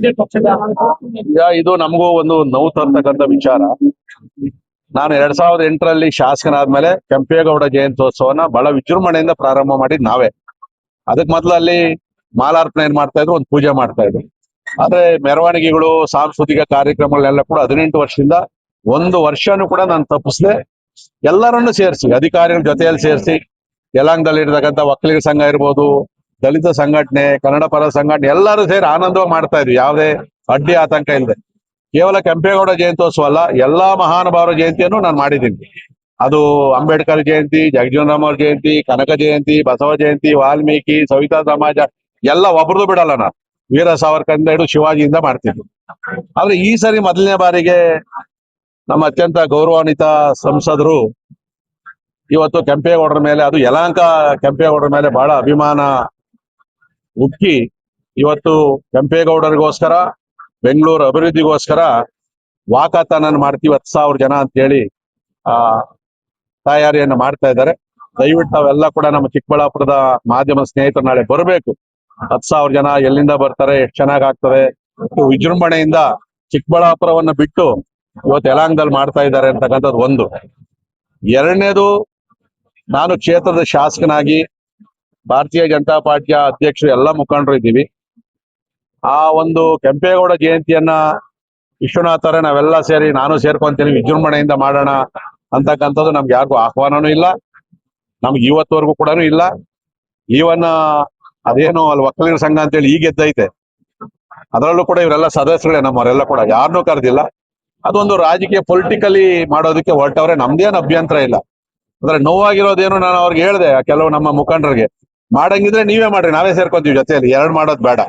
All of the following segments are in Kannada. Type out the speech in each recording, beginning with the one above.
ಈಗ ಇದು ನಮಗೂ ಒಂದು ನೋವು ತರ್ತಕ್ಕಂಥ ವಿಚಾರ. ನಾನು 2008ರಲ್ಲಿ ಶಾಸಕನಾದ್ಮೇಲೆ ಕೆಂಪೇಗೌಡ ಜಯಂತ್ಯೋತ್ಸವನ ಬಹಳ ವಿಜೃಂಭಣೆಯಿಂದ ಪ್ರಾರಂಭ ಮಾಡಿದ್ ನಾವೇ. ಅದಕ್ ಮೊದ್ಲು ಅಲ್ಲಿ ಮಾಲಾರ್ಪಣೆ ಮಾಡ್ತಾ ಇದ್ರು, ಒಂದು ಪೂಜೆ ಮಾಡ್ತಾ ಇದ್ರು. ಆದ್ರೆ ಮೆರವಣಿಗೆಗಳು, ಸಾಂಸ್ಕೃತಿಕ ಕಾರ್ಯಕ್ರಮಗಳೆಲ್ಲ ಕೂಡ 18 ವರ್ಷದಿಂದ ಒಂದು ವರ್ಷನೂ ಕೂಡ ನಾನು ತಪ್ಪಿಸದೆ ಎಲ್ಲರನ್ನು ಸೇರಿಸಿ, ಅಧಿಕಾರಿಗಳ ಜೊತೆಯಲ್ಲಿ ಸೇರಿಸಿ, ಯಲಾಂಗದಲ್ಲಿ ಇರ್ತಕ್ಕಂಥ ಒಕ್ಕಲಿಗರ ಸಂಘ ಇರ್ಬೋದು, ದಲಿತ ಸಂಘಟನೆ, ಕನ್ನಡ ಪರ ಸಂಘಟನೆ ಎಲ್ಲರೂ ಸೇರಿ ಆನಂದವಾಗಿ ಮಾಡ್ತಾ ಇದ್ವಿ, ಯಾವುದೇ ಅಡ್ಡಿ ಆತಂಕ ಇಲ್ಲದೆ. ಕೇವಲ ಕೆಂಪೇಗೌಡ ಜಯಂತ್ಯೋತ್ಸವ ಅಲ್ಲ, ಎಲ್ಲಾ ಮಹಾನುಭಾವರ ಜಯಂತಿಯನ್ನು ನಾನು ಮಾಡಿದ್ದೀನಿ. ಅದು ಅಂಬೇಡ್ಕರ್ ಜಯಂತಿ, ಜಗಜೀವನ್ ರಾಮ್ ಅವ್ರ ಜಯಂತಿ, ಕನಕ ಜಯಂತಿ, ಬಸವ ಜಯಂತಿ, ವಾಲ್ಮೀಕಿ, ಸವಿತಾ ಸಮಾಜ ಎಲ್ಲ ಒಬ್ರದ್ದು ಬಿಡಲ್ಲ ನಾನು. ವೀರ ಸಾವರ್ಕರ್ ಹಿಡಿದು ಶಿವಾಜಿಯಿಂದ ಮಾಡ್ತಿದ್ವಿ. ಆದ್ರೆ ಈ ಸರಿ ಮೊದಲನೇ ಬಾರಿಗೆ ನಮ್ಮ ಅತ್ಯಂತ ಗೌರವಾನ್ವಿತ ಸಂಸದರು ಇವತ್ತು ಕೆಂಪೇಗೌಡರ ಮೇಲೆ, ಅದು ಯಲಹಂಕ ಕೆಂಪೇಗೌಡರ ಮೇಲೆ ಬಹಳ ಅಭಿಮಾನ ಉಕ್ಕಿ ಇವತ್ತು ಕೆಂಪೇಗೌಡರಿಗೋಸ್ಕರ, ಬೆಂಗಳೂರು ಅಭಿವೃದ್ಧಿಗೋಸ್ಕರ ವಾಕಾಥಾನ್ ಮಾಡ್ತೀವಿ 10,000 ಜನ ಅಂತ ಹೇಳಿ ತಯಾರಿಯನ್ನು ಮಾಡ್ತಾ ಇದ್ದಾರೆ. ದಯವಿಟ್ಟು ಅವೆಲ್ಲ ಕೂಡ ನಮ್ಮ ಚಿಕ್ಕಬಳ್ಳಾಪುರದ ಮಾಧ್ಯಮ ಸ್ನೇಹಿತರು ನಾಳೆ ಬರಬೇಕು. 10,000 ಜನ ಎಲ್ಲಿಂದ ಬರ್ತಾರೆ, ಎಷ್ಟು ಚೆನ್ನಾಗ್ ಆಗ್ತದೆ, ವಿಜೃಂಭಣೆಯಿಂದ ಚಿಕ್ಕಬಳ್ಳಾಪುರವನ್ನ ಬಿಟ್ಟು ಇವತ್ತು ಯಲಹಂಕದಲ್ಲಿ ಮಾಡ್ತಾ ಇದ್ದಾರೆ ಅಂತಕ್ಕಂಥದ್ದು ಒಂದು. ಎರಡನೇದು, ನಾನು ಕ್ಷೇತ್ರದ ಶಾಸಕನಾಗಿ ಭಾರತೀಯ ಜನತಾ ಪಾರ್ಟಿಯ ಅಧ್ಯಕ್ಷರು ಎಲ್ಲ ಮುಖಂಡರು ಇದ್ದೀವಿ. ಆ ಒಂದು ಕೆಂಪೇಗೌಡ ಜಯಂತಿಯನ್ನ ವಿಶ್ವನಾಥರೇ ನಾವೆಲ್ಲ ಸೇರಿ, ನಾನು ಸೇರ್ಕೊಂತೀನಿ, ವಿಜೃಂಭಣೆಯಿಂದ ಮಾಡೋಣ ಅಂತಕ್ಕಂಥದ್ದು ನಮ್ಗೆ ಯಾರಿಗೂ ಆಹ್ವಾನನೂ ಇಲ್ಲ, ನಮ್ಗೆ ಇವತ್ತವರೆಗೂ ಕೂಡ ಇಲ್ಲ. ಈವನ್ ಅದೇನು ಅಲ್ಲಿ ಒಕ್ಕಲಿಗರ ಸಂಘ ಅಂತೇಳಿ ಈಗ ಎದ್ದೈತೆ, ಅದರಲ್ಲೂ ಕೂಡ ಇವರೆಲ್ಲ ಸದಸ್ಯರೇ, ನಮ್ಮವರೆಲ್ಲ ಕೂಡ ಯಾರನ್ನೂ ಕರೆದಿಲ್ಲ. ಅದೊಂದು ರಾಜಕೀಯ ಪೊಲಿಟಿಕಲಿ ಮಾಡೋದಕ್ಕೆ ಹೊರಟವ್ರೆ, ನಮ್ದೇನು ಅಭ್ಯಂತರ ಇಲ್ಲ. ಅಂದ್ರೆ ನೋವಾಗಿರೋದೇನು, ನಾನು ಅವ್ರಿಗೆ ಹೇಳಿದೆ ಕೆಲವು ನಮ್ಮ ಮುಖಂಡರಿಗೆ, ಮಾಡಂಗಿದ್ರೆ ನೀವೇ ಮಾಡ್ರಿ, ನಾವೇ ಸೇರ್ಕೊಂತೀವಿ ಜೊತೆಯಲ್ಲಿ, ಎರಡು ಮಾಡೋದು ಬೇಡ.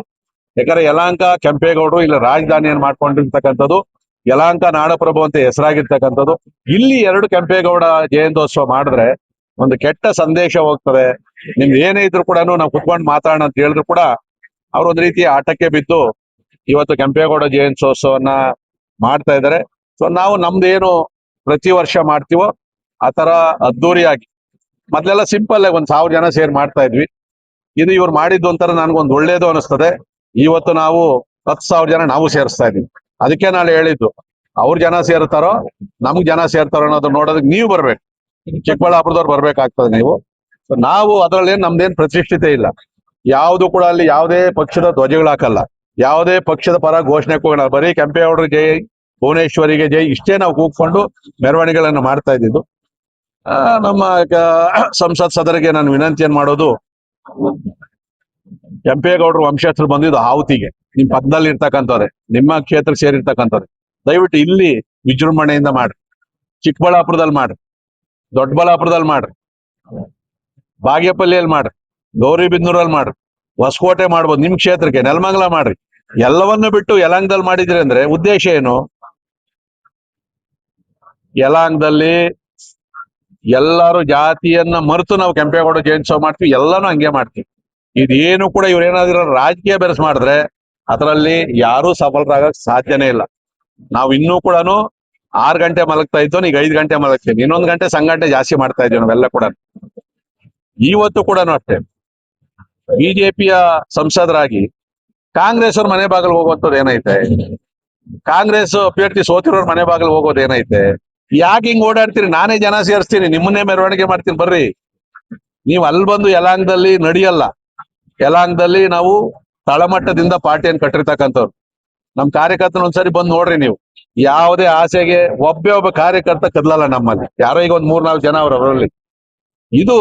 ಯಾಕಂದ್ರೆ ಯಲಹಂಕ ಕೆಂಪೇಗೌಡರು ಇಲ್ಲ ರಾಜಧಾನಿಯನ್ನು ಮಾಡ್ಕೊಂಡಿರ್ತಕ್ಕಂಥದ್ದು, ಯಲಹಂಕ ನಾಡಪ್ರಭು ಅಂತ ಹೆಸರಾಗಿರ್ತಕ್ಕಂಥದ್ದು. ಇಲ್ಲಿ ಎರಡು ಕೆಂಪೇಗೌಡ ಜಯಂತ್ಯೋತ್ಸವ ಮಾಡಿದ್ರೆ ಒಂದು ಕೆಟ್ಟ ಸಂದೇಶ ಹೋಗ್ತದೆ. ನಿಮ್ದು ಏನೇ ಇದ್ರು ಕೂಡ ನಾವು ಕುತ್ಕೊಂಡು ಮಾತಾಡೋಣ ಅಂತ ಹೇಳಿದ್ರು ಕೂಡ ಅವ್ರ ಒಂದ್ ರೀತಿಯ ಆಟಕ್ಕೆ ಬಿದ್ದು ಇವತ್ತು ಕೆಂಪೇಗೌಡ ಜಯಂತ್ಯೋತ್ಸವನ್ನ ಮಾಡ್ತಾ ಇದ್ದಾರೆ. ಸೊ ನಾವು ನಮ್ದೇನು ಪ್ರತಿ ವರ್ಷ ಮಾಡ್ತೀವೋ ಆ ತರ ಅದ್ದೂರಿಯಾಗಿ, ಮೊದ್ಲೆಲ್ಲ ಸಿಂಪಲ್ ಆಗಿ 1,000 ಜನ ಸೇರಿ ಮಾಡ್ತಾ ಇದ್ವಿ. ಇದು ಇವ್ರು ಮಾಡಿದ್ದು ಒಂಥರ ನನ್ಗೊಂದು ಒಳ್ಳೇದು ಅನಿಸ್ತದೆ. ಇವತ್ತು ನಾವು 10,000 ಜನ ನಾವು ಸೇರಿಸ್ತಾ ಇದೀವಿ. ಅದಕ್ಕೆ ನಾನು ಹೇಳಿದ್ದು, ಅವ್ರ ಜನ ಸೇರ್ತಾರೋ ನಮ್ಗ್ ಜನ ಸೇರ್ತಾರೋ ಅನ್ನೋದು ನೋಡೋದಕ್ಕೆ ನೀವು ಬರ್ಬೇಕು, ಚಿಕ್ಕಬಳ್ಳಾಪುರದವ್ರು ಬರ್ಬೇಕಾಗ್ತದೆ ನೀವು. ನಾವು ಅದರಲ್ಲೇನು ನಮ್ದೇನ್ ಪ್ರತಿಷ್ಠಿತೆ ಇಲ್ಲ, ಯಾವ್ದು ಕೂಡ ಅಲ್ಲಿ ಯಾವುದೇ ಪಕ್ಷದ ಧ್ವಜಗಳು ಹಾಕಲ್ಲ, ಯಾವುದೇ ಪಕ್ಷದ ಪರ ಘೋಷಣೆ ಕೂಗಲ್ಲ. ಬರೀ ಕೆಂಪೇಗೌಡರು ಜೈ, ಭುವನೇಶ್ವರಿಗೆ ಜೈ, ಇಷ್ಟೇ ನಾವು ಕೂಗ್ಕೊಂಡು ಮೆರವಣಿಗೆಗಳನ್ನು ಮಾಡ್ತಾ ಇದ್ದಿದ್ದು. ನಮ್ಮ ಸಂಸತ್ ಸದಸ್ಯರಿಗೆ ನಾನು ವಿನಂತಿಯನ್ನು ಮಾಡೋದು, ಕೆಂಪೇಗೌಡರು ವಂಶಸ್ಥರು ಬಂದಿದ್ದು ಆಹುತಿಗೆ, ನಿಮ್ ಪಕ್ಕದಲ್ಲಿ ಇರ್ತಕ್ಕಂಥವ್ರೆ, ನಿಮ್ಮ ಕ್ಷೇತ್ರಕ್ಕೆ ಸೇರಿರ್ತಕ್ಕಂಥವ್ರೆ, ದಯವಿಟ್ಟು ಇಲ್ಲಿ ವಿಜೃಂಭಣೆಯಿಂದ ಮಾಡ್ರಿ. ಚಿಕ್ಕಬಳ್ಳಾಪುರದಲ್ಲಿ ಮಾಡ್ರಿ, ದೊಡ್ಡಬಳ್ಳಾಪುರದಲ್ಲಿ ಮಾಡ್ರಿ, ಬಾಗೇಪಲ್ಲಿಯಲ್ಲಿ ಮಾಡ್ರಿ, ಗೌರಿಬಿದನೂರಲ್ಲಿ ಮಾಡ್ರಿ, ಹೊಸಕೋಟೆ ಮಾಡ್ಬೋದು, ನಿಮ್ ಕ್ಷೇತ್ರಕ್ಕೆ ನೆಲಮಂಗಲ ಮಾಡ್ರಿ. ಎಲ್ಲವನ್ನು ಬಿಟ್ಟು ಯಲಹಂಕದಲ್ಲಿ ಮಾಡಿದ್ರಿ ಅಂದ್ರೆ ಉದ್ದೇಶ ಏನು? ಯಲಹಂಕದಲ್ಲಿ ಎಲ್ಲಾರು ಜಾತಿಯನ್ನ ಮರೆತು ನಾವು ಕೆಂಪೇಗೌಡ ಜಯಂತ್ಯೋತ್ಸವ ಮಾಡ್ತೀವಿ, ಎಲ್ಲಾನು ಹಂಗೆ ಮಾಡ್ತೀವಿ. ಇದೇನು ಕೂಡ ಇವ್ರೇನಾದ್ರೂ ರಾಜಕೀಯ ಬೆರೆಸ್ ಮಾಡಿದ್ರೆ ಅದರಲ್ಲಿ ಯಾರೂ ಸಫಲರಾಗಕ್ ಸಾಧ್ಯನೇ ಇಲ್ಲ. ನಾವು ಇನ್ನೂ ಕೂಡ 6 ಗಂಟೆ ಮಲಗ್ತಾ ಇದ್ದೋ, ಈಗ 5 ಗಂಟೆ ಮಲಗ್ತೀವಿ, ಇನ್ನೊಂದು ಗಂಟೆ ಸಂಘಟನೆ ಜಾಸ್ತಿ ಮಾಡ್ತಾ ಇದ್ದೀವಿ ನಾವೆಲ್ಲ ಕೂಡ. ಇವತ್ತು ಕೂಡ ಅಷ್ಟೇ, ಬಿಜೆಪಿಯ ಸಂಸದರಾಗಿ ಕಾಂಗ್ರೆಸ್ ಅವ್ರ ಮನೆ ಬಾಗಿಲು ಹೋಗುವಂಥದ್ದು ಏನೈತೆ? ಕಾಂಗ್ರೆಸ್ ಅಭ್ಯರ್ಥಿ ಸೋತಿರೋರ್ ಮನೆ ಬಾಗಿಲು ಹೋಗೋದು ಏನೈತೆ? ಯಾಕೆ ಹಿಂಗ್ ಓಡಾಡ್ತೀರಿ? ನಾನೇ ಜನ ಸೇರಿಸ್ತೀನಿ, ನಿಮ್ಮನ್ನೇ ಮೆರವಣಿಗೆ ಮಾಡ್ತೀನಿ, ಬರ್ರಿ. ನೀವು ಅಲ್ಲಿ ಬಂದು ಯಲಹಂಕದಲ್ಲಿ ನಡೆಯಲ್ಲ. ಯಲಹಂಕದಲ್ಲಿ ನಾವು ತಳಮಟ್ಟದಿಂದ ಪಾರ್ಟಿಯನ್ನು ಕಟ್ಟಿರ್ತಕ್ಕಂಥವ್ರು. ನಮ್ ಕಾರ್ಯಕರ್ತನ ಒಂದ್ಸರಿ ಬಂದು ನೋಡ್ರಿ ನೀವು, ಯಾವುದೇ ಆಸೆಗೆ ಒಬ್ಬ ಕಾರ್ಯಕರ್ತ ಕದಲಲ್ಲ ನಮ್ಮಲ್ಲಿ. ಯಾರೋ ಈಗ ಒಂದ್ 3-4 ಜನ ಅವರಲ್ಲಿ. ಇದು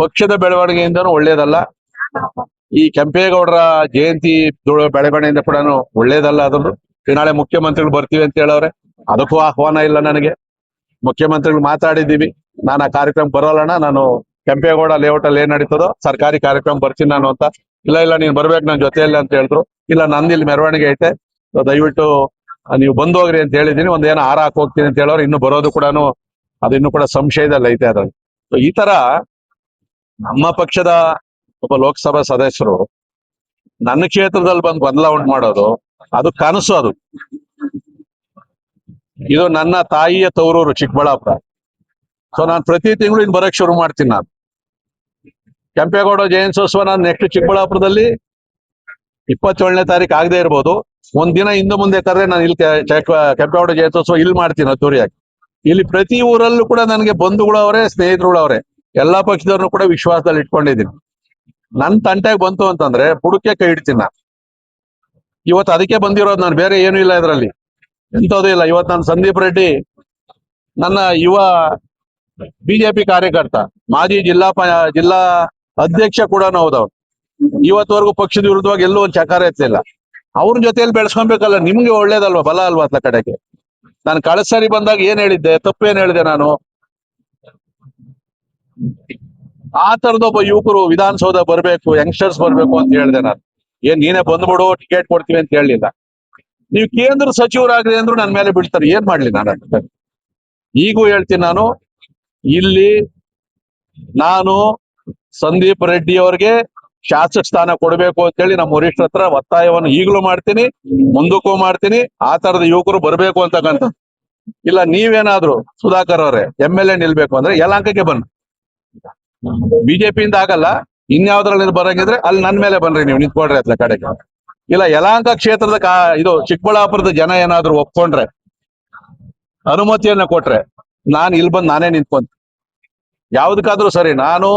ಪಕ್ಷದ ಬೆಳವಣಿಗೆಯಿಂದನೂ ಒಳ್ಳೇದಲ್ಲ, ಈ ಕೆಂಪೇಗೌಡರ ಜಯಂತಿ ಬೆಳವಣಿಗೆಯಿಂದ ಕೂಡ ಒಳ್ಳೇದಲ್ಲ. ಅದನ್ನು ನಾಳೆ ಮುಖ್ಯಮಂತ್ರಿಗಳು ಬರ್ತೀವಿ ಅಂತ ಹೇಳವ್ರೆ, ಅದಕ್ಕೂ ಆಹ್ವಾನ ಇಲ್ಲ ನನಗೆ. ಮುಖ್ಯಮಂತ್ರಿಗಳು ಮಾತಾಡಿದ್ದೀವಿ, ನಾನು ಆ ಕಾರ್ಯಕ್ರಮ ಬರೋಲ್ಲಣ್ಣ, ನಾನು ಕೆಂಪೇಗೌಡ ಲೇಔಟ್ ಅಲ್ಲಿ ಏನ್ ನಡೀತದೋ ಸರ್ಕಾರಿ ಕಾರ್ಯಕ್ರಮ ಬರ್ತೀನಿ ನಾನು ಅಂತ. ಇಲ್ಲ ನೀನ್ ಬರ್ಬೇಕು ನನ್ನ ಜೊತೆಯಲ್ಲಿ ಅಂತ ಹೇಳಿದ್ರು. ಇಲ್ಲ ನಂದು ಇಲ್ಲಿ ಮೆರವಣಿಗೆ ಐತೆ, ದಯವಿಟ್ಟು ನೀವು ಬಂದು ಹೋಗ್ರಿ ಅಂತ ಹೇಳಿದೀನಿ. ಒಂದೇನೋ ಹಾರ ಹಾಕಿ ಹೋಗ್ತೀನಿ ಅಂತ ಹೇಳೋರು, ಇನ್ನು ಬರೋದು ಕೂಡ ಅದು ಇನ್ನೂ ಕೂಡ ಸಂಶಯದಲ್ಲಿ ಐತೆ ಅದ್ರಲ್ಲಿ. ಈ ತರ ನಮ್ಮ ಪಕ್ಷದ ಒಬ್ಬ ಲೋಕಸಭಾ ಸದಸ್ಯರು ನನ್ನ ಕ್ಷೇತ್ರದಲ್ಲಿ ಬಂದು ಗೊಂದಲ ಉಂಟು ಮಾಡೋದು, ಅದು ಕನಸು. ಅದು ಇದು ನನ್ನ ತಾಯಿಯ ತವರೂರು ಚಿಕ್ಕಬಳ್ಳಾಪುರ. ಸೊ ನಾನು ಪ್ರತಿ ತಿಂಗಳು ಇನ್ನು ಬರಕ್ ಶುರು ಮಾಡ್ತೀನಿ. ನಾನು ಕೆಂಪೇಗೌಡ ಜಯಂತ್ಯೋತ್ಸವ ನಾನು ನೆಕ್ಸ್ಟ್ ಚಿಕ್ಕಬಳ್ಳಾಪುರದಲ್ಲಿ 27ನೇ ತಾರೀಕು ಆಗದೆ ಇರ್ಬೋದು. ಒಂದ್ ದಿನ ಹಿಂದೆ ಮುಂದೆ ಕರೆದ್ರೆ ನಾನು ಇಲ್ಲಿ ಕೆಂಪೇಗೌಡ ಜಯಂತ್ಯೋತ್ಸವ ಇಲ್ಲಿ ಮಾಡ್ತೀನಿ ಅದ್ದೂರಿಯಾಗಿ. ಇಲ್ಲಿ ಪ್ರತಿ ಊರಲ್ಲೂ ಕೂಡ ನನಗೆ ಬಂಧುಗಳು ಅವರೇ, ಸ್ನೇಹಿತರುಗಳು ಅವರೇ, ಎಲ್ಲಾ ಪಕ್ಷದವ್ರನ್ನು ಕೂಡ ವಿಶ್ವಾಸದಲ್ಲಿ ಇಟ್ಕೊಂಡಿದ್ದೀನಿ. ನನ್ ತಂಟೆಗೆ ಬಂತು ಅಂತಂದ್ರೆ ಬುಡಕ್ಕೆ ಕೈ ಇಡ್ತೀನಿ ನಾನು. ಇವತ್ತು ಅದಕ್ಕೆ ಬಂದಿರೋದು ನಾನು, ಬೇರೆ ಏನು ಇಲ್ಲ ಇದರಲ್ಲಿ, ಎಂತದೂ ಇಲ್ಲ. ಇವತ್ತು ನಾನು ಸಂದೀಪ್ ರೆಡ್ಡಿ ನನ್ನ ಯುವ ಬಿಜೆಪಿ ಕಾರ್ಯಕರ್ತ, ಮಾಜಿ ಜಿಲ್ಲಾ ಅಧ್ಯಕ್ಷ ಕೂಡ ಹೌದವ್ರು. ಇವತ್ತವರೆಗೂ ಪಕ್ಷದ ವಿರುದ್ಧವಾಗಿ ಎಲ್ಲೂ ಒಂದು ಚಕಾರ ಎತ್ತಲಿಲ್ಲ. ಅವ್ರ ಜೊತೆಯಲ್ಲಿ ಬೆಳೆಸ್ಕೊಬೇಕಲ್ಲ, ನಿಮ್ಗೆ ಒಳ್ಳೇದಲ್ವಾ, ಬಲ ಅಲ್ವಾ ಅತ್ತ ಕಡೆಗೆ. ನಾನು ಕಳೆದ ಸಾರಿ ಬಂದಾಗ ಏನ್ ಹೇಳಿದ್ದೆ, ತಪ್ಪೇನ್ ಹೇಳಿದೆ ನಾನು? ಆ ತರದೊಬ್ಬ ಯುವಕರು ವಿಧಾನಸೌಧ ಬರ್ಬೇಕು, ಯಂಗ್ಸ್ಟರ್ಸ್ ಬರ್ಬೇಕು ಅಂತ ಹೇಳಿದೆ ನಾನು. ಏನ್ ನೀನೇ ಬಂದ್ಬಿಡು ಟಿಕೆಟ್ ಕೊಡ್ತೀವಿ ಅಂತ ಹೇಳಿಲ್ಲ. ನೀವು ಕೇಂದ್ರ ಸಚಿವರಾಗ್ರಿ ಅಂದ್ರು ನನ್ನ ಮೇಲೆ ಬಿಡ್ತಾರೆ, ಏನ್ ಮಾಡ್ಲಿ ನಾನು? ಈಗೂ ಹೇಳ್ತೀನಿ ನಾನು, ಇಲ್ಲಿ ನಾನು ಸಂದೀಪ್ ರೆಡ್ಡಿ ಅವ್ರಿಗೆ ಶಾಸಕ ಸ್ಥಾನ ಕೊಡಬೇಕು ಅಂತೇಳಿ ನಮ್ಮ ವರಿಷ್ಠರ ಹತ್ರ ಒತ್ತಾಯವನ್ನು ಈಗಲೂ ಮಾಡ್ತೀನಿ, ಮುಂದಕ್ಕೂ ಮಾಡ್ತೀನಿ. ಆ ತರದ ಯುವಕರು ಬರ್ಬೇಕು ಅಂತಕ್ಕಂಥ. ಇಲ್ಲ ನೀವೇನಾದ್ರು ಸುಧಾಕರ್ ಅವರೇ MLA ನಿಲ್ಬೇಕು ಅಂದ್ರೆ ಯಲಹಂಕಕ್ಕೆ ಬನ್ನಿ, ಬಿಜೆಪಿಯಿಂದ ಆಗಲ್ಲ, ಇನ್ಯಾವ್ದ್ರಲ್ಲಿ ಬರಂಗಿದ್ರೆ ಅಲ್ಲಿ ನನ್ ಮೇಲೆ ಬನ್ರಿ, ನೀವು ನಿಂತ್ಕೊಡ್ರಿ ಅತ್ಲ ಕಡೆಗೆ. ಇಲ್ಲ ಯಲಹಂಕ ಕ್ಷೇತ್ರದ ಇದು ಚಿಕ್ಕಬಳ್ಳಾಪುರದ ಜನ ಏನಾದ್ರು ಒಪ್ಕೊಂಡ್ರೆ, ಅನುಮತಿಯನ್ನ ಕೊಟ್ರೆ ನಾನು ಇಲ್ಲಿ ಬಂದು ನಾನೇ ನಿಂತ್ಕೊಂತ. ಯಾವ್ದಕ್ಕಾದ್ರೂ ಸರಿ, ನಾನು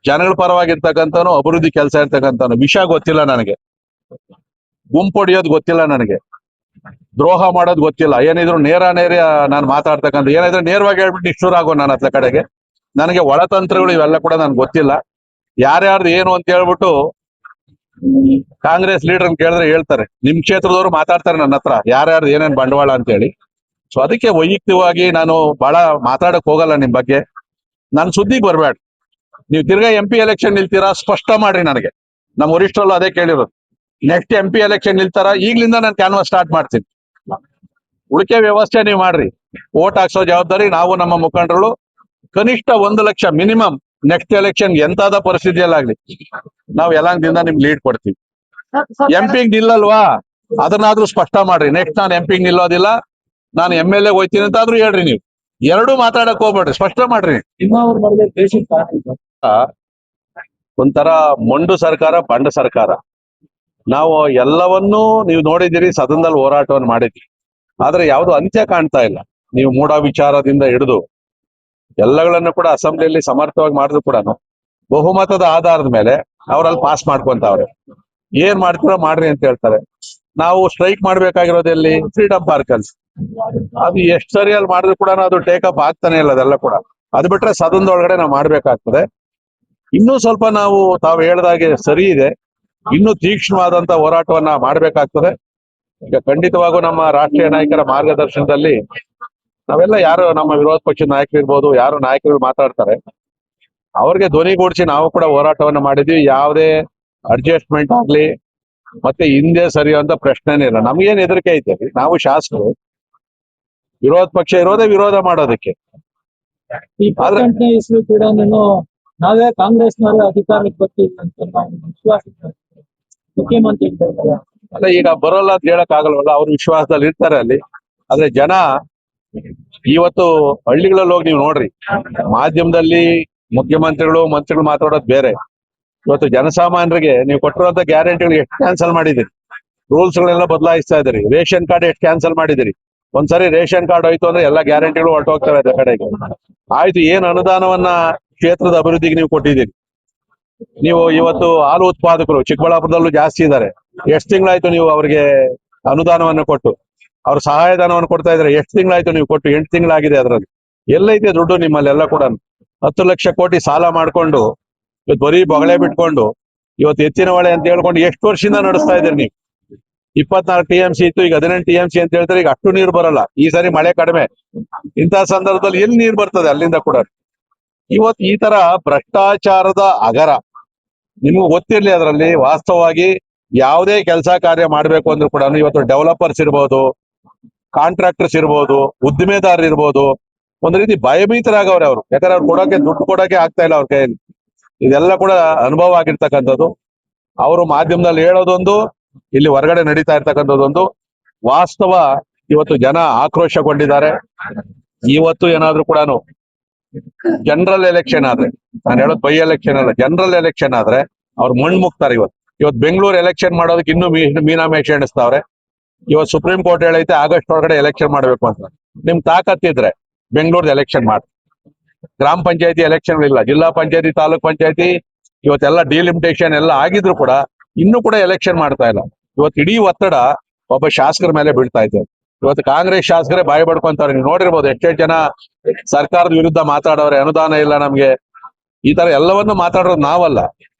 ಜನಗಳ ಪರವಾಗಿರ್ತಕ್ಕಂಥನು, ಅಭಿವೃದ್ಧಿ ಕೆಲಸ ಇರ್ತಕ್ಕಂಥನು. ವಿಷಯ ಗೊತ್ತಿಲ್ಲ ನನಗೆ, ಗುಂಪೊಡಿಯೋದು ಗೊತ್ತಿಲ್ಲ ನನಗೆ, ದ್ರೋಹ ಮಾಡೋದು ಗೊತ್ತಿಲ್ಲ. ಏನಿದ್ರು ನೇರ ನಾನು ಮಾತಾಡ್ತಕ್ಕಂಥ, ಏನಿದ್ರು ನೇರವಾಗಿ ಹೇಳ್ಬಿಟ್ಟು ನಿಷ್ಠೂರ ಆಗೋ ನಾನು ಅತ್ಲ ಕಡೆಗೆ. ನನಗೆ ಒಳತಂತ್ರಗಳು ಇವೆಲ್ಲ ಕೂಡ ನನ್ಗೆ ಗೊತ್ತಿಲ್ಲ. ಯಾರ್ಯಾರ್ದು ಏನು ಅಂತ ಹೇಳ್ಬಿಟ್ಟು ಕಾಂಗ್ರೆಸ್ ಲೀಡರ್ ಕೇಳಿದ್ರೆ ಹೇಳ್ತಾರೆ, ನಿಮ್ ಕ್ಷೇತ್ರದವರು ಮಾತಾಡ್ತಾರೆ ನನ್ನ ಹತ್ರ ಯಾರ್ಯಾರ್ದು ಏನೇನ್ ಬಂಡವಾಳ ಅಂತ ಹೇಳಿ. ಸೊ ಅದಕ್ಕೆ ವೈಯಕ್ತಿಕವಾಗಿ ನಾನು ಬಹಳ ಮಾತಾಡಕ್ ಹೋಗಲ್ಲ ನಿಮ್ ಬಗ್ಗೆ. ನನ್ ಸುದ್ದಿಗೆ ಬರ್ಬೇಡ. ನೀವು ತಿರ್ಗಾ MP ಎಲೆಕ್ಷನ್ ನಿಲ್ತೀರಾ, ಸ್ಪಷ್ಟ ಮಾಡ್ರಿ ನನಗೆ. ನಮ್ಮ ವರಿಷ್ಠರಲ್ಲೂ ಅದೇ ಕೇಳಿರೋದು, ನೆಕ್ಸ್ಟ್ MP ಎಲೆಕ್ಷನ್ ನಿಲ್ತಾರ, ಈಗ್ಲಿಂದ ನಾನು ಕ್ಯಾನ್ವಾಸ್ ಸ್ಟಾರ್ಟ್ ಮಾಡ್ತೀನಿ. ಉಳಿಕೆ ವ್ಯವಸ್ಥೆ ನೀವು ಮಾಡ್ರಿ. ವೋಟ್ ಹಾಕ್ಸೋ ಜವಾಬ್ದಾರಿ ನಾವು, ನಮ್ಮ ಮುಖಂಡರು. ಕನಿಷ್ಠ 1 ಲಕ್ಷ ಮಿನಿಮಮ್ ನೆಕ್ಸ್ಟ್ ಎಲೆಕ್ಷನ್ ಎಂತಾದ ಪರಿಸ್ಥಿತಿಯಲ್ಲಾಗ್ಲಿ ನಾವು ಯಲಹಂಕದಿಂದ ನಿಮ್ಗೆ ಲೀಡ್ ಕೊಡ್ತೀವಿ. MP ನಿಲ್ಲಲ್ವಾ, ಅದನ್ನಾದ್ರೂ ಸ್ಪಷ್ಟ ಮಾಡ್ರಿ. ನೆಕ್ಸ್ಟ್ ನಾನು MP ನಿಲ್ಲೋದಿಲ್ಲ, ನಾನು MLA ಹೋಯ್ತೀನಿ ಅಂತಾದ್ರೂ ಹೇಳ್ರಿ. ನೀವು ಎರಡೂ ಮಾತಾಡಕ್ ಹೋಗ್ಬೇಡ್ರಿ, ಸ್ಪಷ್ಟ ಮಾಡ್ರಿ. ಒಂಥರ ಮೊಂಡು ಸರ್ಕಾರ, ಬಂಡ ಸರ್ಕಾರ. ನಾವು ಎಲ್ಲವನ್ನೂ ನೀವು ನೋಡಿದಿರಿ, ಸದನದಲ್ಲಿ ಹೋರಾಟವನ್ನು ಮಾಡಿದ್ವಿ, ಆದ್ರೆ ಯಾವ್ದು ಅಂತ್ಯ ಕಾಣ್ತಾ ಇಲ್ಲ. ನೀವು ಮೂಢ ವಿಚಾರದಿಂದ ಹಿಡಿದು ಎಲ್ಲಗಳನ್ನು ಕೂಡ ಅಸೆಂಬ್ಲಿಯಲ್ಲಿ ಸಮರ್ಥವಾಗಿ ಮಾಡಿದ್ರು ಕೂಡ ಬಹುಮತದ ಆಧಾರದ ಮೇಲೆ ಅವರಲ್ಲಿ ಪಾಸ್ ಮಾಡ್ಕೊಂತಾವ್ರೆ. ಏನ್ ಮಾಡ್ತೀರೋ ಮಾಡ್ರಿ ಅಂತ ಹೇಳ್ತಾರೆ. ನಾವು ಸ್ಟ್ರೈಕ್ ಮಾಡ್ಬೇಕಾಗಿರೋದೆಲ್ಲಿ? ಫ್ರೀಡಂ ಪಾರ್ಕ್ ಅಲ್ಲಿ. ಅದು ಎಷ್ಟು ಸರಿಯಲ್ಲಿ ಮಾಡಿದ್ರು ಕೂಡ ಅದು ಟೇಕಪ್ ಆಗ್ತಾನೆ ಇಲ್ಲ ಅದೆಲ್ಲ ಕೂಡ. ಅದು ಬಿಟ್ರೆ ಸದನದೊಳಗಡೆ ನಾವು ಮಾಡ್ಬೇಕಾಗ್ತದೆ. ಇನ್ನೂ ಸ್ವಲ್ಪ ನಾವು ತಾವು ಹೇಳ್ದಾಗೆ ಸರಿ ಇದೆ, ಇನ್ನೂ ತೀಕ್ಷ್ಣವಾದಂತ ಹೋರಾಟವನ್ನ ಮಾಡ್ಬೇಕಾಗ್ತದೆ. ಈಗ ಖಂಡಿತವಾಗೂ ನಮ್ಮ ರಾಷ್ಟ್ರೀಯ ನಾಯಕರ ಮಾರ್ಗದರ್ಶನದಲ್ಲಿ ನಾವೆಲ್ಲ, ಯಾರು ನಮ್ಮ ವಿರೋಧ ಪಕ್ಷದ ನಾಯಕರು ಇರ್ಬೋದು, ಯಾರು ನಾಯಕರು ಮಾತಾಡ್ತಾರೆ, ಅವ್ರಿಗೆ ಧ್ವನಿಗೂಡಿಸಿ ನಾವು ಕೂಡ ಹೋರಾಟವನ್ನ ಮಾಡಿದ್ವಿ. ಯಾವುದೇ ಅಡ್ಜಸ್ಟ್ಮೆಂಟ್ ಆಗ್ಲಿ ಮತ್ತೆ ಹಿಂದೆ ಸರಿಯುವಂತ ಪ್ರಶ್ನೆನೇ ಇಲ್ಲ. ನಮ್ಗೇನ್ ಹೆದರಿಕೆ ಐತೆ? ನಾವು ಶಾಸಕರು, ವಿರೋಧ ಪಕ್ಷ ಇರೋದೇ ವಿರೋಧ ಮಾಡೋದಕ್ಕೆ. ಕೂಡ ನಾವೇ ಕಾಂಗ್ರೆಸ್ನವರೇ ಅಧಿಕಾರಕ್ಕೆ ಬರ್ತೀವಿ ಅಂತ ವಿಶ್ವಾಸ ಮುಖ್ಯಮಂತ್ರಿ ಅಲ್ಲ, ಈಗ ಬರೋಲ್ಲ ಅಂತ ಹೇಳಕ್ ಆಗಲ್ವಲ್ಲ, ಅವ್ರ ವಿಶ್ವಾಸದಲ್ಲಿ ಇರ್ತಾರೆ ಅಲ್ಲಿ. ಆದ್ರೆ ಜನ ಇವತ್ತು ಹಳ್ಳಿಗಳಲ್ಲಿ ಹೋಗಿ ನೀವು ನೋಡ್ರಿ, ಮಾಧ್ಯಮದಲ್ಲಿ ಮುಖ್ಯಮಂತ್ರಿಗಳು ಮಂತ್ರಿಗಳು ಮಾತಾಡೋದು ಬೇರೆ. ಇವತ್ತು ಜನಸಾಮಾನ್ಯರಿಗೆ ನೀವು ಕೊಟ್ಟಿರುವಂತ ಗ್ಯಾರಂಟಿಗಳು ಎಷ್ಟು ಕ್ಯಾನ್ಸಲ್ ಮಾಡಿದಿರಿ, ರೂಲ್ಸ್ ಗಳೆಲ್ಲ ಬದಲಾಯಿಸ್ತಾ ಇದ್ರಿ. ರೇಷನ್ ಕಾರ್ಡ್ ಎಷ್ಟು ಕ್ಯಾನ್ಸಲ್ ಮಾಡಿದಿರಿ. ಒಂದ್ಸರಿ ರೇಷನ್ ಕಾರ್ಡ್ ಹೋಯ್ತು ಅಂದ್ರೆ ಎಲ್ಲ ಗ್ಯಾರಂಟಿಗಳು ಹೊರಟೋಗ್ತವೆ ಅದ ಕಡೆಗೆ. ಆಯ್ತು, ಏನ್ ಅನುದಾನವನ್ನ ಕ್ಷೇತ್ರದ ಅಭಿವೃದ್ಧಿಗೆ ನೀವು ಕೊಟ್ಟಿದ್ದೀರಿ. ನೀವು ಇವತ್ತು ಹಾಲು ಉತ್ಪಾದಕರು ಚಿಕ್ಕಬಳ್ಳಾಪುರದಲ್ಲೂ ಜಾಸ್ತಿ ಇದ್ದಾರೆ. ಎಷ್ಟು ತಿಂಗಳಾಯ್ತು ನೀವು ಅವ್ರಿಗೆ ಅನುದಾನವನ್ನು ಕೊಟ್ಟು? ಅವ್ರ ಸಹಾಯಧನವನ್ನು ಕೊಡ್ತಾ ಇದ್ರೆ ಎಷ್ಟು ತಿಂಗಳಾಯ್ತು ನೀವು ಕೊಟ್ಟು? 8 ತಿಂಗಳಾಗಿದೆ. ಅದ್ರಲ್ಲಿ ಎಲ್ಲೈತೆ ದುಡ್ಡು ನಿಮ್ಮಲ್ಲೆಲ್ಲ ಕೂಡ? 10 ಲಕ್ಷ ಕೋಟಿ ಸಾಲ ಮಾಡ್ಕೊಂಡು ಇವತ್ತು ಬರೀ ಬೊಗಳೆ ಬಿಟ್ಕೊಂಡು ಇವತ್ತು ಎತ್ತಿನ ಹೊಳೆ ಅಂತ ಹೇಳ್ಕೊಂಡು ಎಷ್ಟು ವರ್ಷದಿಂದ ನಡೆಸ್ತಾ ಇದ್ದೀರಿ ನೀವು? 24 TMC ಇತ್ತು, ಈಗ 18 TMC ಅಂತ ಹೇಳ್ತಾರೆ. ಈಗ ಅಷ್ಟು ನೀರು ಬರಲ್ಲ, ಈ ಸಾರಿ ಮಳೆ ಕಡಿಮೆ. ಇಂತಹ ಸಂದರ್ಭದಲ್ಲಿ ಎಲ್ಲಿ ನೀರು ಬರ್ತದೆ ಅಲ್ಲಿಂದ ಕೂಡ? ಇವತ್ತು ಈ ತರ ಭ್ರಷ್ಟಾಚಾರದ ಅಗರ ನಿಮ್ಗೆ ಗೊತ್ತಿರ್ಲಿ. ಅದರಲ್ಲಿ ವಾಸ್ತವವಾಗಿ ಯಾವುದೇ ಕೆಲಸ ಕಾರ್ಯ ಮಾಡ್ಬೇಕು ಅಂದ್ರೂ ಕೂಡ ಇವತ್ತು ಡೆವಲಪರ್ಸ್ ಇರ್ಬೋದು, ಕಾಂಟ್ರಾಕ್ಟರ್ಸ್ ಇರ್ಬೋದು, ಉದ್ದಿಮೆದಾರರು ಇರ್ಬೋದು, ಒಂದ್ ರೀತಿ ಭಯಭೀತರಾಗವ್ರೆ ಅವರು. ಯಾಕಂದ್ರೆ ಅವ್ರು ದುಡ್ಡು ಕೊಡೋಕೆ ಆಗ್ತಾ ಇಲ್ಲ ಅವ್ರ ಕೈಯಲ್ಲಿ. ಇದೆಲ್ಲ ಕೂಡ ಅನುಭವ ಆಗಿರ್ತಕ್ಕಂಥದ್ದು. ಅವರು ಮಾಧ್ಯಮದಲ್ಲಿ ಹೇಳೋದೊಂದು, ಇಲ್ಲಿ ಹೊರಗಡೆ ನಡೀತಾ ಇರ್ತಕ್ಕಂಥದ್ದೊಂದು. ವಾಸ್ತವ ಇವತ್ತು ಜನ ಆಕ್ರೋಶಗೊಂಡಿದ್ದಾರೆ. ಇವತ್ತು ಏನಾದ್ರೂ ಕೂಡ ಜನರಲ್ ಎಲೆಕ್ಷನ್ ಆದ್ರೆ, ನಾನು ಹೇಳೋದು ಬೈ ಎಲೆಕ್ಷನ್ ಅಲ್ಲ, ಜನರಲ್ ಎಲೆಕ್ಷನ್ ಆದ್ರೆ ಅವ್ರು ಮಣ್ಣು ಮುಕ್ತಾರೆ. ಇವತ್ತು ಇವತ್ತು ಬೆಂಗಳೂರು ಎಲೆಕ್ಷನ್ ಮಾಡೋದಕ್ಕೆ ಇನ್ನೂ ಮೀನಾಮೇಷ ಎಣಿಸ್ತಾವ್ರೆ. ಇವತ್ತು ಸುಪ್ರೀಂ ಕೋರ್ಟ್ ಹೇಳೈತೆ ಆಗಸ್ಟ್ ಒಳಗಡೆ ಎಲೆಕ್ಷನ್ ಮಾಡ್ಬೇಕು ಅಂತ. ನಿಮ್ ತಾಕತ್ತಿದ್ರೆ ಬೆಂಗಳೂರು ಎಲೆಕ್ಷನ್ ಮಾಡಿ. ಗ್ರಾಮ ಪಂಚಾಯತಿ ಎಲೆಕ್ಷನ್ ಇಲ್ಲ, ಜಿಲ್ಲಾ ಪಂಚಾಯತಿ, ತಾಲೂಕ್ ಪಂಚಾಯತಿ ಇವತ್ತೆಲ್ಲ ಡಿಲಿಮಿಟೇಷನ್ ಎಲ್ಲ ಆಗಿದ್ರು ಕೂಡ ಇನ್ನೂ ಕೂಡ ಎಲೆಕ್ಷನ್ ಮಾಡ್ತಾ ಇಲ್ಲ. ಇವತ್ತು ಇಡೀ ಒತ್ತಡ ಒಬ್ಬ ಶಾಸಕರ ಮೇಲೆ ಬೀಳ್ತಾ ಇದೆ. ಇವತ್ತು ಕಾಂಗ್ರೆಸ್ ಶಾಸಕರೇ ಬಾಯಿ ಬಡ್ಕೊಂತಾರೆ. ನೀವು ನೋಡಿರ್ಬೋದು ಎಷ್ಟೆಷ್ಟು ಜನ ಸರ್ಕಾರದ ವಿರುದ್ಧ ಮಾತಾಡೋರೆ, ಅನುದಾನ ಇಲ್ಲ ನಮ್ಗೆ, ಈ ತರ ಎಲ್ಲವನ್ನೂ ಮಾತಾಡೋದು ನಾವಲ್ಲ,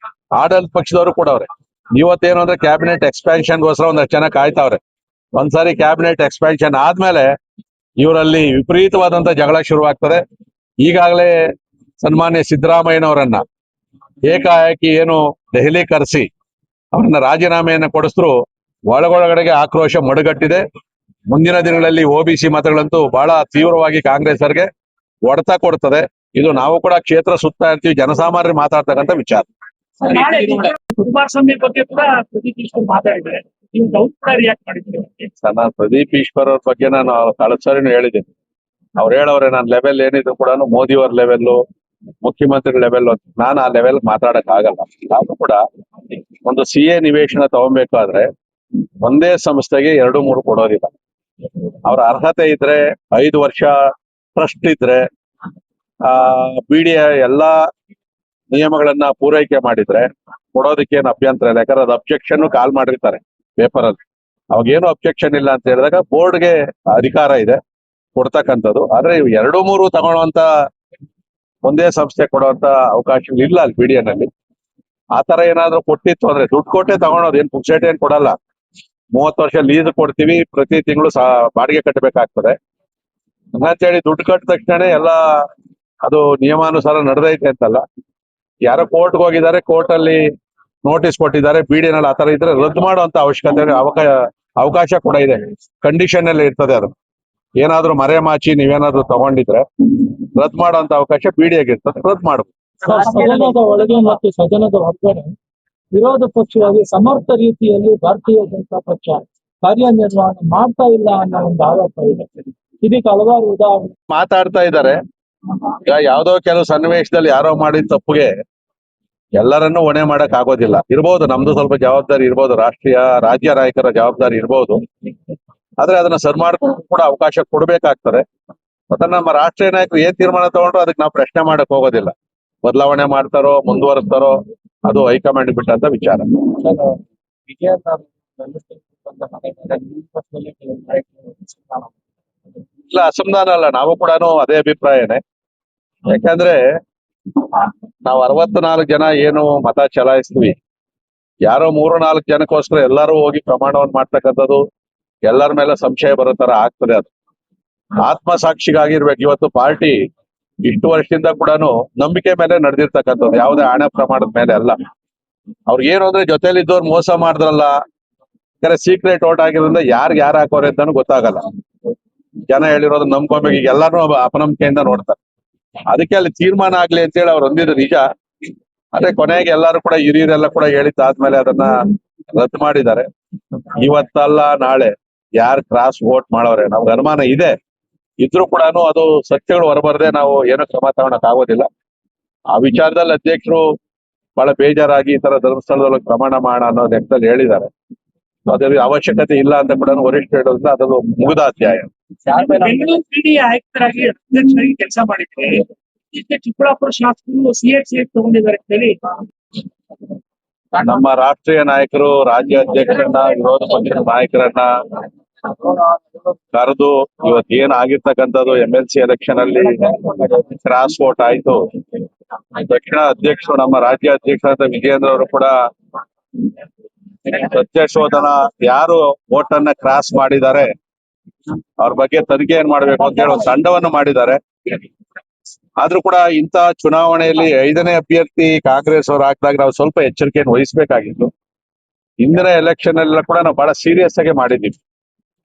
ಆಡಳಿತ ಪಕ್ಷದವರು ಕೂಡ ಅವ್ರೆ. ಇವತ್ತೇನು ಅಂದ್ರೆ ಕ್ಯಾಬಿನೆಟ್ ಎಕ್ಸ್ಪ್ಯಾನ್ಷನ್ಗೋಸ್ಕರ ಒಂದಷ್ಟು ಜನ ಕಾಯ್ತಾವ್ರೆ. ಒಂದ್ಸಾರಿ ಕ್ಯಾಬಿನೆಟ್ ಎಕ್ಸ್ಪ್ಯಾನ್ಷನ್ ಆದ್ಮೇಲೆ ಇವರಲ್ಲಿ ವಿಪರೀತವಾದಂತ ಜಗಳ ಶುರುವಾಗ್ತದೆ. ಈಗಾಗಲೇ ಸನ್ಮಾನ್ಯ ಸಿದ್ದರಾಮಯ್ಯನವರನ್ನ ಏಕಾಏಕಿ ಏನು ದೆಹಲಿ ಕರೆಸಿ ಅವ್ರನ್ನ ರಾಜೀನಾಮೆಯನ್ನ ಕೊಡಿಸಿದ್ರು. ಒಳಗೊಳಗಡೆಗೆ ಆಕ್ರೋಶ ಮಡುಗಟ್ಟಿದೆ. ಮುಂದಿನ ದಿನಗಳಲ್ಲಿ ಒಬಿಸಿ ಮತಗಳಂತೂ ಬಹಳ ತೀವ್ರವಾಗಿ ಕಾಂಗ್ರೆಸ್ಸರ್ಗೆ ಹೊಡೆತ ಕೊಡ್ತದೆ. ಇದು ನಾವು ಕೂಡ ಕ್ಷೇತ್ರ ಸುತ್ತಾ ಇರ್ತೀವಿ, ಜನಸಾಮಾನ್ಯರು ಮಾತಾಡ್ತಕ್ಕಂಥ ವಿಚಾರ. ನಾಳೆ ಕುಮಾರಸ್ವಾಮಿ ಬಗ್ಗೆ ಕೂಡ ಪ್ರದೀಪ್ ಈಶ್ವರ್ ಮಾತಾಡಿದ್ರೆ ನೀವು ಡೌಟ್ ಕೂಡ ರಿಯಾಕ್ಟ್ ಮಾಡಿದ್ದೀರಿ. ನಾನು ಪ್ರದೀಪ್ ಈಶ್ವರ್ ಅವ್ರ ಬಗ್ಗೆ ನಾನು ಕಳೆದ ಸರಿನೂ ಹೇಳಿದ್ದೀನಿ. ಅವ್ರು ಹೇಳವ್ರೆ ನನ್ನ ಲೆವೆಲ್ ಏನಿದ್ರು ಕೂಡ ಮೋದಿ ಅವ್ರ ಲೆವೆಲ್ಲು, ಮುಖ್ಯಮಂತ್ರಿ ಲೆವೆಲ್, ನಾನು ಆ ಲೆವೆಲ್ ಮಾತಾಡಕ್ ಆಗಲ್ಲ. ನಾನು ಕೂಡ ಒಂದು CA ನಿವೇಶನ ತಗೊಬೇಕಾದ್ರೆ ಒಂದೇ ಸಂಸ್ಥೆಗೆ 2-3 ಕೊಡೋದಿಲ್ಲ. ಅವ್ರ ಅರ್ಹತೆ ಇದ್ರೆ 5 ವರ್ಷ ಟ್ರಸ್ಟ್ ಇದ್ರೆ BDA ಎಲ್ಲಾ ನಿಯಮಗಳನ್ನ ಪೂರೈಕೆ ಮಾಡಿದ್ರೆ ಕೊಡೋದಕ್ಕೆ ಏನು ಅಭ್ಯಂತರ ಇಲ್ಲ. ಯಾಕಂದ್ರೆ ಅದು ಅಬ್ಜೆಕ್ಷನ್ ಕಾಲ್ ಮಾಡಿರ್ತಾರೆ ಪೇಪರ್ ಅಲ್ಲಿ. ಅವಾಗೇನು ಅಬ್ಜೆಕ್ಷನ್ ಇಲ್ಲ ಅಂತ ಹೇಳಿದಾಗ ಬೋರ್ಡ್ಗೆ ಅಧಿಕಾರ ಇದೆ ಕೊಡ್ತಕ್ಕಂಥದ್ದು. ಆದ್ರೆ 2-3 ತಗೊಳ್ಳುವಂತ ಒಂದೇ ಸಂಸ್ಥೆ ಕೊಡುವಂತ ಅವಕಾಶ ಇಲ್ಲ ಅಲ್ಲಿ BDA-ನಲ್ಲಿ. ಆತರ ಏನಾದ್ರು ಕೊಟ್ಟಿತ್ತು ಅಂದ್ರೆ ದುಡ್ಡು ಕೊಟ್ಟೆ ತಗೊಳೋದು, ಏನ್ ಪುಕ್ಸೇಟ್ ಏನ್ ಕೊಡಲ್ಲ. 30 ವರ್ಷ ಲೀಸ್ ಕೊಡ್ತೀವಿ, ಪ್ರತಿ ತಿಂಗಳು ಬಾಡಿಗೆ ಕಟ್ಟಬೇಕಾಗ್ತದೆ ಅಂತೇಳಿ ದುಡ್ಡು ಕಟ್ಟಿದ ತಕ್ಷಣ ಎಲ್ಲ ಅದು ನಿಯಮಾನುಸಾರ ನಡೆದೈತೆ ಅಂತಲ್ಲ. ಯಾರೋ ಕೋರ್ಟ್ಗೆ ಹೋಗಿದ್ದಾರೆ, ಕೋರ್ಟ್ ಅಲ್ಲಿ ನೋಟಿಸ್ ಕೊಟ್ಟಿದ್ದಾರೆ, BDA-ನಲ್ಲಿ ಆತರ ಇದ್ರೆ ರದ್ದು ಮಾಡುವಂತ ಅವಶ್ಯಕತೆ ಅವಕಾಶ ಕೂಡ ಇದೆ. ಕಂಡೀಷನ್ ಅಲ್ಲಿ ಇರ್ತದೆ. ಅದು ಏನಾದ್ರೂ ಮರೆಮಾಚಿ ನೀವೇನಾದ್ರೂ ತಗೊಂಡಿದ್ರೆ ರದ್ದು ಮಾಡುವಂತ ಅವಕಾಶ BDA-ಗೆ ಇರ್ತದೆ, ರದ್ದು ಮಾಡಬಹುದು. ಸದನದ ಒಳಗೆ ಮತ್ತು ಸದನದ ಹೊರಗಡೆ ವಿರೋಧ ಪಕ್ಷವಾಗಿ ಸಮರ್ಥ ರೀತಿಯಲ್ಲಿ ಭಾರತೀಯ ಜನತಾ ಪಕ್ಷ ಕಾರ್ಯನಿರ್ವಹಣೆ ಮಾಡ್ತಾ ಇಲ್ಲ ಅನ್ನೋ ಒಂದು ಆರೋಪ ಇದೆ. ಇದಕ್ಕೆ ಹಲವಾರು ಉದಾಹರಣೆ ಮಾತಾಡ್ತಾ ಇದ್ದಾರೆ. ಈಗ ಯಾವ್ದೋ ಕೆಲವು ಸನ್ನಿವೇಶದಲ್ಲಿ ಯಾರೋ ಮಾಡಿದ ತಪ್ಪಿಗೆ ಎಲ್ಲರನ್ನೂ ಹೊಣೆ ಮಾಡಕ್ ಆಗೋದಿಲ್ಲ. ಇರ್ಬೋದು, ನಮ್ದು ಸ್ವಲ್ಪ ಜವಾಬ್ದಾರಿ ಇರ್ಬೋದು, ರಾಜ್ಯ ನಾಯಕರ ಜವಾಬ್ದಾರಿ ಇರ್ಬೋದು. ಆದ್ರೆ ಅದನ್ನ ಸರಿ ಮಾಡ್ಕೊಂಡು ಕೂಡ ಅವಕಾಶ ಕೊಡ್ಬೇಕಾಗ್ತದೆ. ಮತ್ತೆ ನಮ್ಮ ರಾಷ್ಟ್ರೀಯ ನಾಯಕರು ಏನ್ ತೀರ್ಮಾನ ತಗೊಂಡ್ರು ಅದಕ್ಕೆ ನಾವು ಪ್ರಶ್ನೆ ಮಾಡಕ್ ಹೋಗೋದಿಲ್ಲ. ಬದಲಾವಣೆ ಮಾಡ್ತಾರೋ ಮುಂದುವರಿಸ್ತಾರೋ ಅದು ಹೈಕಮಾಂಡ್ ಬಿಟ್ಟಂತ ವಿಚಾರ. ಇಲ್ಲ, ಅಸಮಾಧಾನ ಅಲ್ಲ, ನಾವು ಕೂಡ ಅದೇ ಅಭಿಪ್ರಾಯನೇ. ಯಾಕಂದ್ರೆ ನಾವು 64 ಜನ ಏನು ಮತ ಚಲಾಯಿಸ್ತೀವಿ, ಯಾರೋ 3-4 ಜನಕ್ಕೋಸ್ಕರ ಎಲ್ಲರೂ ಹೋಗಿ ಪ್ರಮಾಣವನ್ನು ಮಾಡ್ತಕ್ಕಂಥದ್ದು ಎಲ್ಲರ ಮೇಲೆ ಸಂಶಯ ಬರೋ ತರ ಆಗ್ತದೆ. ಅದು ಆತ್ಮಸಾಕ್ಷಿಗಾಗಿರ್ಬೇಕು. ಇವತ್ತು ಪಾರ್ಟಿ ಇಷ್ಟು ವರ್ಷದಿಂದ ಕೂಡ ನಂಬಿಕೆ ಮೇಲೆ ನಡೆದಿರ್ತಕ್ಕಂಥದ್ದು, ಯಾವುದೇ ಹಣ ಪ್ರಮಾಣದ ಮೇಲೆ ಅಲ್ಲ. ಅವ್ರಿಗೇನು ಅಂದ್ರೆ ಜೊತೆಲಿ ಇದ್ದವ್ರು ಮೋಸ ಮಾಡಿದ್ರಲ್ಲ, ಸೀಕ್ರೆಟ್ ಓಟ್ ಆಗಿರೋದ್ರಿಂದ ಯಾರು ಹಾಕೋರೆ ಅಂತಾನು ಗೊತ್ತಾಗಲ್ಲ. ಜನ ಹೇಳಿರೋದು ನಂಬ್ಕೊಬೇಕು. ಈಗ ಎಲ್ಲಾರು ಅಪನಂಬಿಕೆಯಿಂದ ನೋಡ್ತಾರೆ. ಅದಕ್ಕೆ ಅಲ್ಲಿ ತೀರ್ಮಾನ ಆಗ್ಲಿ ಅಂತೇಳಿ ಅವ್ರು ಹೊಂದಿದ್ದು ನಿಜ. ಆದ್ರೆ ಕೊನೆಗೆ ಎಲ್ಲರೂ ಕೂಡ ಹಿರಿಯರೆಲ್ಲ ಕೂಡ ಹೇಳಿದ್ದಾದ್ಮೇಲೆ ಅದನ್ನ ರದ್ದು ಮಾಡಿದ್ದಾರೆ. ಇವತ್ತಲ್ಲ ನಾಳೆ ಯಾರು ಕ್ರಾಸ್ ವೋಟ್ ಮಾಡೋರೆ ನಮ್ಗೆ ಅನುಮಾನ ಇದೆ. ಇದ್ರೂ ಕೂಡ ಅದು ಸತ್ಯಗಳು ಹೊರಬರದೆ ನಾವು ಏನೋ ಕ್ರಮ ತಗೊಳಕ್ ಆಗೋದಿಲ್ಲ. ಆ ವಿಚಾರದಲ್ಲಿ ಅಧ್ಯಕ್ಷರು ಬಹಳ ಬೇಜಾರಾಗಿ ಈ ತರ ಧರ್ಮಸ್ಥಳದೊಳಗೆ ಪ್ರಮಾಣ ಮಾಡೋಣ ಅನ್ನೋ ಲೆಕ್ಕದಲ್ಲಿ ಹೇಳಿದ್ದಾರೆ. ಅದ್ರ ಅವಶ್ಯಕತೆ ಇಲ್ಲ ಅಂತ ಕೂಡ ವರಿಷ್ಠ ಹೇಳೋದ್ರಿಂದ ಅದು ಮುಗಿದ ಅಧ್ಯಾಯ. ಬೆಂಗಳೂರು BDA ಆಯುಕ್ತರಾಗಿ ಅಧ್ಯಕ್ಷರಾಗಿ ಕೆಲಸ ಮಾಡಿದ್ರೆ ಚಿಕ್ಕಬಳ್ಳಾಪುರ ಶಾಸಕರು CH ತಗೊಂಡಿದ್ದಾರೆ ಅಂತ ಹೇಳಿ ನಮ್ಮ ರಾಷ್ಟ್ರೀಯ ನಾಯಕರು ರಾಜ್ಯ ಅಧ್ಯಕ್ಷರನ್ನ, ವಿರೋಧ ಪಕ್ಷದ ನಾಯಕರನ್ನ ಕರೆದು ಇವತ್ತು ಏನ್ ಆಗಿರ್ತಕ್ಕಂಥದ್ದು MLC ಎಲೆಕ್ಷನ್ ಅಲ್ಲಿ ಕ್ರಾಸ್ ವೋಟ್ ಆಯ್ತು. ತಕ್ಷಣ ಅಧ್ಯಕ್ಷರು, ನಮ್ಮ ರಾಜ್ಯ ಅಧ್ಯಕ್ಷರಾದ ವಿಜಯೇಂದ್ರ ಅವರು ಕೂಡ ಸತ್ಯ ಶೋಧನ, ಯಾರು ವೋಟ್ ಅನ್ನ ಕ್ರಾಸ್ ಮಾಡಿದ್ದಾರೆ ಅವ್ರ ಬಗ್ಗೆ ತನಿಖೆ ಏನ್ ಮಾಡ್ಬೇಕು ಅಂತ ಹೇಳಿ ಒಂದು ತಂಡವನ್ನು ಮಾಡಿದ್ದಾರೆ. ಆದ್ರೂ ಕೂಡ ಇಂತ ಚುನಾವಣೆಯಲ್ಲಿ 5ನೇ ಅಭ್ಯರ್ಥಿ ಕಾಂಗ್ರೆಸ್ ಅವರು ಹಾಕಿದಾಗ ನಾವು ಸ್ವಲ್ಪ ಎಚ್ಚರಿಕೆಯನ್ನು ವಹಿಸಬೇಕಾಗಿತ್ತು. ಹಿಂದಿನ ಎಲೆಕ್ಷನ್ ಎಲ್ಲ ಕೂಡ ನಾವು ಬಹಳ ಸೀರಿಯಸ್ ಆಗಿ ಮಾಡಿದ್ದೀವಿ.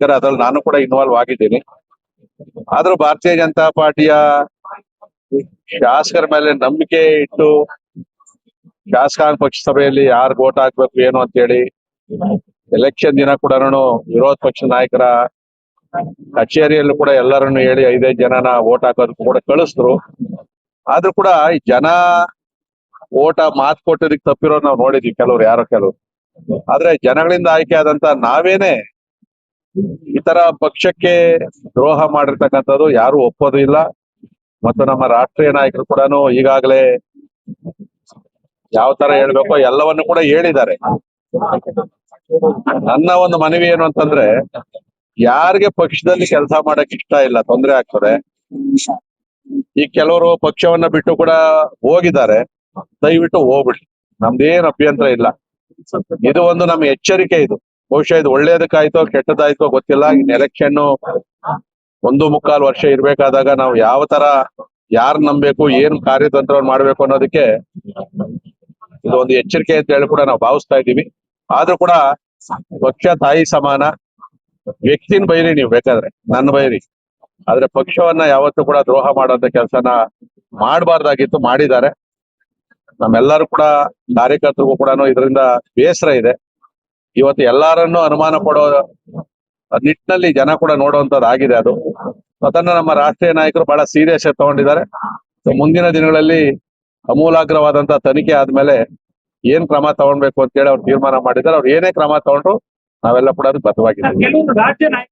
ಅದ್ರಲ್ಲಿ ನಾನು ಕೂಡ ಇನ್ವಾಲ್ವ್ ಆಗಿದ್ದೀನಿ. ಆದ್ರೂ ಭಾರತೀಯ ಜನತಾ ಪಾರ್ಟಿಯ ಶಾಸಕರ ಮೇಲೆ ನಂಬಿಕೆ ಇಟ್ಟು ಶಾಸಕಾಂಗ ಪಕ್ಷ ಸಭೆಯಲ್ಲಿ ಯಾರು ವೋಟ್ ಹಾಕ್ಬೇಕು ಏನು ಅಂತ ಹೇಳಿ ಎಲೆಕ್ಷನ್ ದಿನ ಕೂಡ ವಿರೋಧ ಪಕ್ಷ ನಾಯಕರ ಕಚೇರಿಯಲ್ಲೂ ಕೂಡ ಎಲ್ಲರನ್ನು ಹೇಳಿ 5 ಜನನ ವೋಟ್ ಹಾಕೋದಕ್ಕೂ ಕೂಡ ಕಳಿಸಿದ್ರು. ಆದ್ರೂ ಕೂಡ ಈ ಜನ ಮಾತು ಕೊಟ್ಟದಕ್ಕೆ ತಪ್ಪಿರೋದು ನಾವು ನೋಡಿದ್ವಿ. ಕೆಲವ್ರು ಆದ್ರೆ ಜನಗಳಿಂದ ಆಯ್ಕೆ ಆದಂತ ನಾವೇನೆ ಇತರ ಪಕ್ಷಕ್ಕೆ ದ್ರೋಹ ಮಾಡಿರ್ತಕ್ಕಂಥದ್ದು ಯಾರು ಒಪ್ಪೋದು ಇಲ್ಲ. ಮತ್ತು ನಮ್ಮ ರಾಷ್ಟ್ರೀಯ ನಾಯಕರು ಕೂಡ ಈಗಾಗಲೇ ಯಾವ ತರ ಹೇಳ್ಬೇಕೋ ಎಲ್ಲವನ್ನು ಕೂಡ ಹೇಳಿದ್ದಾರೆ. ನನ್ನ ಒಂದು ಮನವಿ ಏನು ಅಂತಂದ್ರೆ, ಯಾರಿಗೆ ಪಕ್ಷದಲ್ಲಿ ಕೆಲಸ ಮಾಡಕ್ ಇಷ್ಟ ಇಲ್ಲ, ತೊಂದರೆ ಆಗ್ತದೆ, ಈ ಕೆಲವರು ಪಕ್ಷವನ್ನ ಬಿಟ್ಟು ಕೂಡ ಹೋಗಿದ್ದಾರೆ, ದಯವಿಟ್ಟು ಹೋಗ್ಬಿಡಿ, ನಮ್ದೇನು ಅಭ್ಯಂತರ ಇಲ್ಲ. ಇದು ಒಂದು ನಮ್ಮ ಎಚ್ಚರಿಕೆ. ಇದು ಬಹುಶಃ ಇದು ಒಳ್ಳೇದಕ್ಕಾಯ್ತೋ ಕೆಟ್ಟದಾಯ್ತೋ ಗೊತ್ತಿಲ್ಲ. ಇನ್ ಎಲೆಕ್ಷನ್ 1.25 ವರ್ಷ ಇರ್ಬೇಕಾದಾಗ ನಾವು ಯಾವ ತರ ಯಾರು ನಂಬೇಕು, ಏನ್ ಕಾರ್ಯತಂತ್ರವನ್ನು ಮಾಡ್ಬೇಕು ಅನ್ನೋದಕ್ಕೆ ಇದು ಒಂದು ಎಚ್ಚರಿಕೆ ಅಂತ ಹೇಳಿ ಕೂಡ ನಾವು ಭಾವಿಸ್ತಾ ಇದ್ದೀವಿ. ಆದ್ರೂ ಕೂಡ ಪಕ್ಷ ತಾಯಿ ಸಮಾನ. ವ್ಯಕ್ತಿನ ಬೈರಿ ನೀವು ಬೇಕಾದ್ರೆ, ನನ್ನ ಬೈರಿ, ಆದ್ರೆ ಪಕ್ಷವನ್ನ ಯಾವತ್ತೂ ಕೂಡ ದ್ರೋಹ ಮಾಡುವಂತ ಕೆಲಸನ ಮಾಡಬಾರ್ದಾಗಿತ್ತು, ಮಾಡಿದ್ದಾರೆ. ನಮ್ಮೆಲ್ಲರೂ ಕೂಡ ಕಾರ್ಯಕರ್ತರಿಗೂ ಕೂಡ ಇದರಿಂದ ಬೇಸರ ಇದೆ. ಇವತ್ತು ಎಲ್ಲಾರನ್ನೂ ಅನುಮಾನ ಪಡೋ ನಿಟ್ಟಿನಲ್ಲಿ ಜನ ಕೂಡ ನೋಡುವಂತದ್ದಾಗಿದೆ. ಅದು ಅದನ್ನ ನಮ್ಮ ರಾಷ್ಟ್ರೀಯ ನಾಯಕರು ಬಹಳ ಸೀರಿಯಸ್ ಆಗಿ ತಗೊಂಡಿದ್ದಾರೆ. ಮುಂದಿನ ದಿನಗಳಲ್ಲಿ ಅಮೂಲಾಗ್ರವಾದಂತಹ ತನಿಖೆ ಆದ್ಮೇಲೆ ಏನ್ ಕ್ರಮ ತಗೊಳ್ಬೇಕು ಅಂತ ಹೇಳಿ ಅವ್ರು ತೀರ್ಮಾನ ಮಾಡಿದ್ದಾರೆ. ಅವ್ರು ಏನೇ ಕ್ರಮ ತಗೊಂಡ್ರು ನಾವೆಲ್ಲ ಕೂಡ ಅದಕ್ಕೆ ಬದ್ಧವಾಗಿದ್ದೀವಿ. ಕೆಲವರು ರಾಜ್ಯ ನಾಯಕ